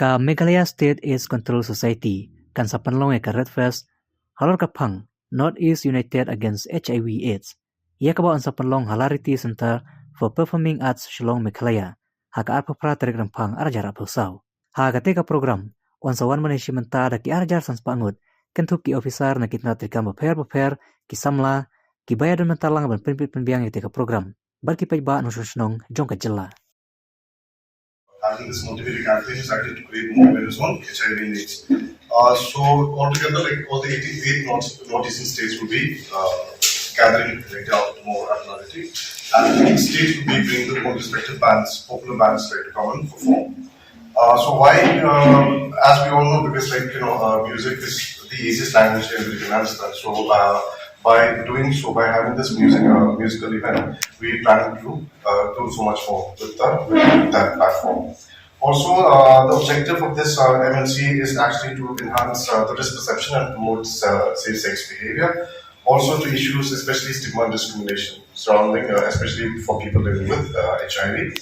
Ka Meghalaya State AIDS Control Society kan sa Pynlong ka Red Fest Halor ka Phang Northeast United Against HIV/AIDS. Ia ka ba sa Pynlong Lariti Center for Performing Arts Shillong Meghalaya. Haka arpa Tarik Rymphang arjar apusau. Haka teka program on sa wan management da ki arjar sans pangut kentup ki officer na kitna trika Mawphor ki samla ki bayar dan mentalang ban penbiang teka program. Bar ki pejba nususnong jong ka jella. Having this motivating campaign is actually to create more awareness on HIV and AIDS. So altogether, like all the 88 northeastern states will be gathering data out more at Lariti, and each state will be bringing their own respective bands, popular bands, right, to come and perform. So why? As we all know, because music is the easiest language everybody can understand. So by doing so, by having this musical event, we plan to do so much more with that platform. Also, the objective of this MNC is actually to enhance the risk perception and promote safe sex behavior. Also to issues, especially stigma and discrimination surrounding, especially for people living with HIV.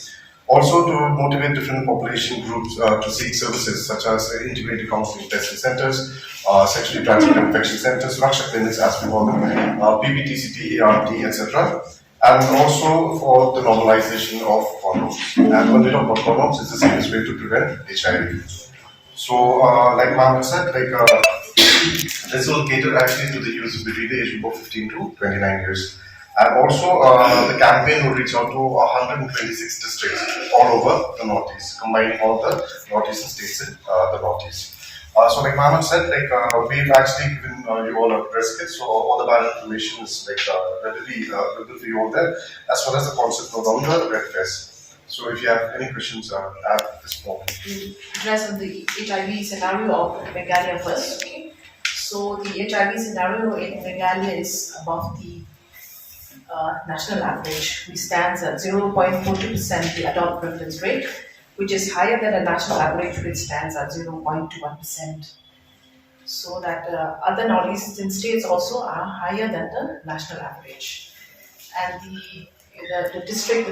Also to motivate different population groups to seek services such as integrated counseling testing centers, sexually transmitted infection centers, Raksha clinics as we call them, PPTCT, ART, etc. And also for the normalization of condoms. And when we talk about condoms, it's the safest way to prevent HIV. So, like Ma'am said, this will cater actually to the youth between the age group of 15 to 29 years. And also, the campaign will reach out to 126 districts all over the Northeast, combining all the Northeastern states in the Northeast. So like Ma'am said, we've actually given you all a press kit, so all the band information is readily available for you all there, as well as the concept note on the Red Fest. So if you have any questions at this moment. We'll address on the HIV scenario of Meghalaya first. Okay. So the HIV scenario in Meghalaya is above the national average. We stand at 0.42% the adult prevalence rate, which is higher than the national average, which stands at 0.21%. So that other northeastern states also are higher than the national average. And the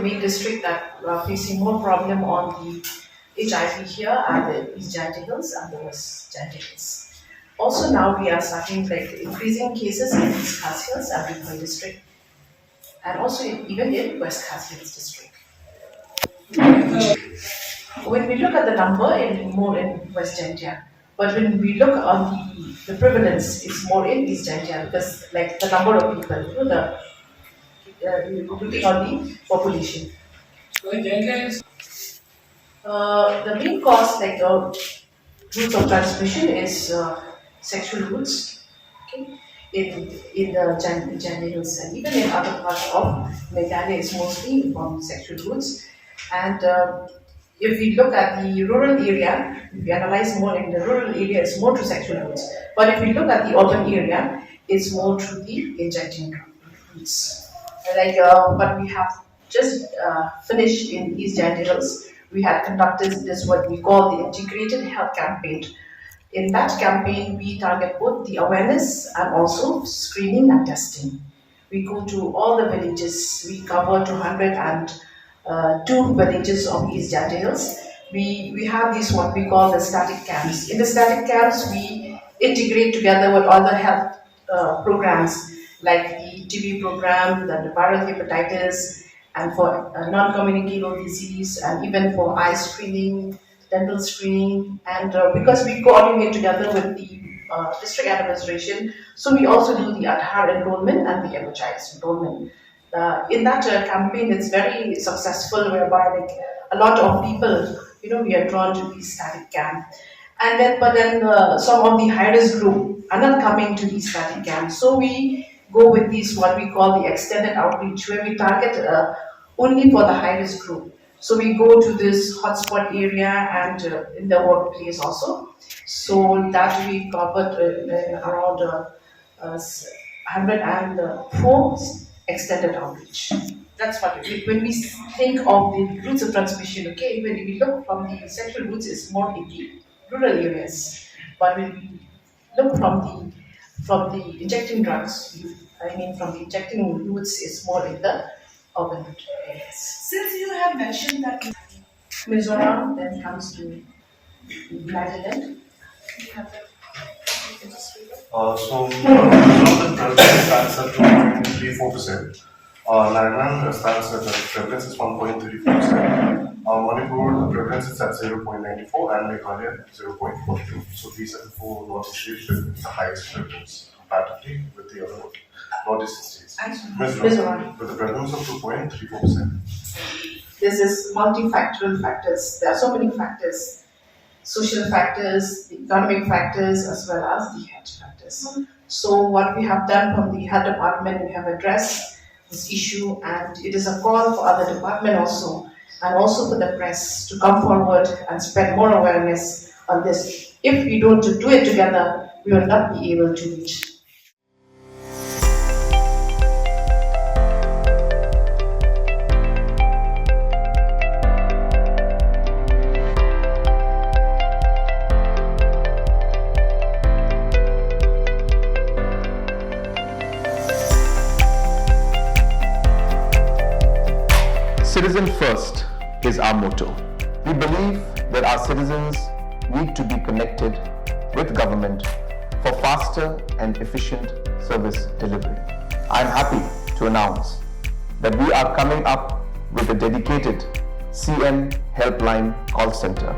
main district that are facing more problem on the HIV here are the East Jaintia Hills and the West Jaintia Hills. Also now we are starting increasing cases in East Khas Hills and Jingpang district, and also even in West Khas Hills district. When we look at the number, more in West Jaintia, but when we look on the prevalence, it's more in East Jaintia because the number of people, looking on the population. The main cause, routes of transmission is sexual routes. Okay. In the Jaintia Hills and even in other parts of Meghalaya, is mostly from sexual routes. And if we look at the rural area, if we analyze more in the rural area, it's more to sexual routes. But if we look at the urban area, it's more through the injecting routes. But we have just finished in East Jaintia Hills. We had conducted this what we call the integrated health campaign. In that campaign, we target both the awareness and also screening and testing. We go to all the villages. We cover 202 villages of East Jaintia Hills. We have these what we call the static camps. In the static camps, we integrate together with other health programs like the TB program, the viral hepatitis, and for non-communicable disease, and even for eye screening, dental screening, and because we coordinate together with the district administration, so we also do the Aadhaar enrollment and the MHIS enrollment. In that campaign, it's very successful, whereby a lot of people, we are drawn to the static camp, but then some of the high-risk group are not coming to the static camp, so we go with these what we call the extended outreach, where we target only for the high-risk group. So we go to this hotspot area and in the workplace also. So that we covered around 104 extended outreach. That's what when we think of the routes of transmission. Okay, when we look from the sexual routes, it's more in the rural areas. But when we look from the injecting drugs, from the injecting routes, it's more in the urban areas. Since you have mentioned that Mizoram then comes to Madeline? So the prevalence stands at 2.34%. Nagaland stands at the prevalence is 1.34%. Manipur, the prevalence is at 0.94 and Meghalaya 0.42. So these are the four northeast states with the highest prevalence comparatively with the other northeast states. Mizoram, with a prevalence of 2.34%. This is multifactorial factors. There are so many factors, social factors, the economic factors, as well as the health factors. So what we have done from the health department, we have addressed this issue, and it is a call for other department also, and also for the press to come forward and spread more awareness on this. If we don't do it together, we will not be able to reach. Citizen first is our motto. We believe that our citizens need to be connected with government for faster and efficient service delivery. I am happy to announce that we are coming up with a dedicated CM helpline call center